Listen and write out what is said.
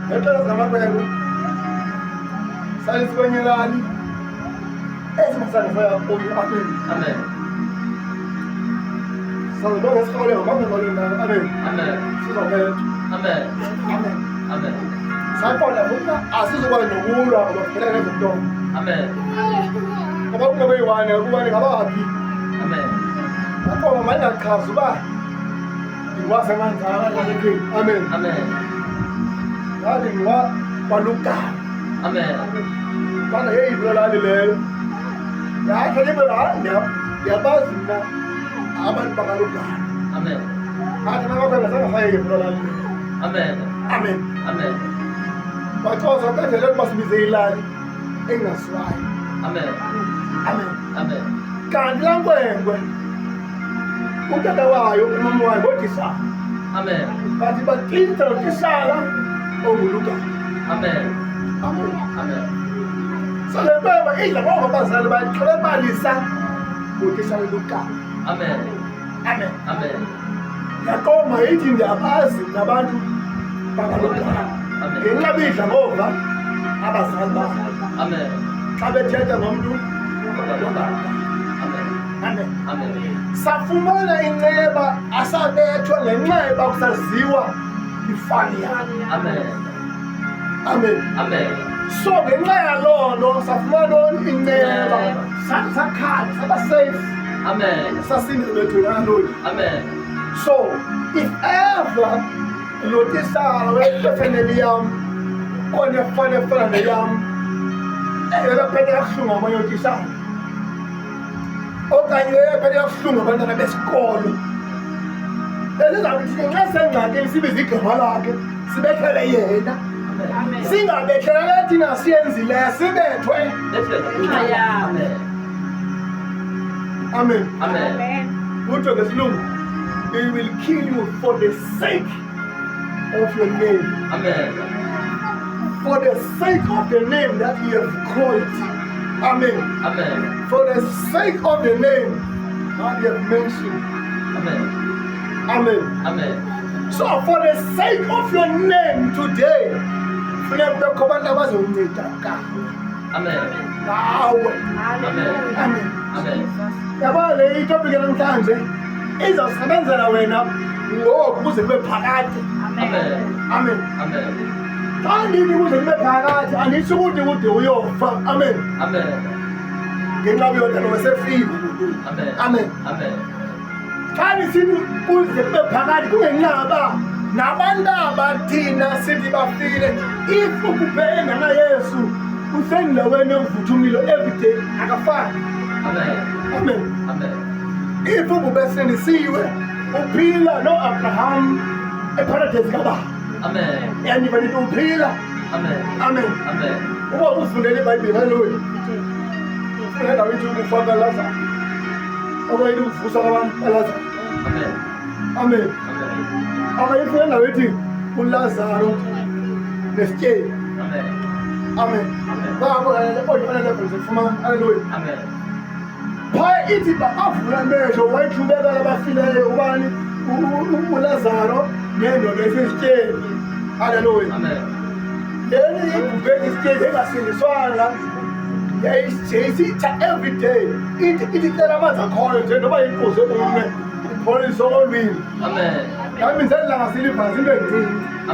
Ngexesha zamakhwenkwe salisibonyelani esingasanifaya kuyo. Amen. Amen. Sazibonga esikoleni ngaphambi ndawo. Amen. Amen. Sizobetha. Amen. Amen. Amen. Saqonda ukuba asizokwazi nokulwa ngoba siphela nezinto. Amen. Ngoba kungaba yiwane ukuba ningabaphi. Amen. Ngakho manje achaza uba ngiwasemanzana ngekhini. Amen. Amen. Ngathi ngwalugana. Amen. Bana yeyibulali leyo. Yakhe libe ndiyabazi mna abantu bakalugana. Amen. Athi nabakwenza sangafayeke ibulali. Amen. Amen. Amen. Baxhosa kwenzele ukuba sibize ilali engasiwayo. Amen. Amen. Amen. Kanti laa nkwenkwe utata wayo umama wayo ngotishala. Amen. Bathi batintsa notishala ongulugana. Amen. Amen. Amen. So le nkwenkwe idla ngoba abazali bayixhelebanisa ngotishala lugana. Amen. Amen. Amen. Yaqoma ithi ndiyabazi nabantu bakalugana. Amen. Ngenxa bidla ngova abazali babo. Amen. Xa bethetha ngomntu Amen. Amen. Amen. Safumana inceba asabethwa ngenxeba kusaziwa ifani yakhe. Amen. Amen. Amen. So ngenxa yaloo nto safumana inceba sathi sakhala saba safe Amen. sasindelethweni kanantoni. Amen. So if ever notishala wefemeli yam onefana efana neyam ebephethe kabuhlungu abanye otishala okanye ebephethe kabuhlungu abantwana besikolo bezizawuthi nxa sengxakini sibize igama lakhe sibethele yena singabethelele thina siyenzileyo sibethwe. Amen. Amen. Amen. Kuthiwe ngesilungu, he will kill you for the sake of your name. Amen. For the sake of the name that he has called. Amen. Amen. For the sake of the name that he has mentioned. Amen. Amen. Amen. So for the sake of your name today, funeka kube abantu abazonceda Amen. ngawe. Amen. Amen. Amen. Yabona le topic namhlanje izawusebenzela wena ngoku ukuze kube phakade. Amen. Amen. Amen. Xa ndithi ukuze kube phakade anditsho ukuthi kude uyofa. Amen. Amen. Ngenxa yona wesefile. Amen. Amen. Amen. Xa nisithi kuze kube phakade kungenxa yoba nabantu abathina sithi bafile if ukubheka nganayesu usendaweni yokuvutha umlilo everyday akafani. Amen. Amen. Amen. If ububesindisiwe uphila no-Abraham eparadesi kababa. Amen. And banithi uphila. Amen. Amen. Amen. Uba ufundele iBhayibheli haleluya. Ufundela ukuthi ukufa kaLazaro. Okanye ukuvusa kwabantu kaLazaro. Amen. Amen. Amen. Akayifundela ukuthi uLazaro nesityebi. Amen. Amen. Babo oyibona level zifumana haleluya. Amen. Phaya ithi bavula amehlo wayiqhubeka labafileyo ubani uLazaro nendoda esesityebi. Haleluya. Amen. Leli ibhubheki isityebi engasindiswanga yayisitha every day ithi cela amanzi akhoyo nje noba yimpuze umne ipholise olwini. Amen. Yami nzelanga silivasi into encinci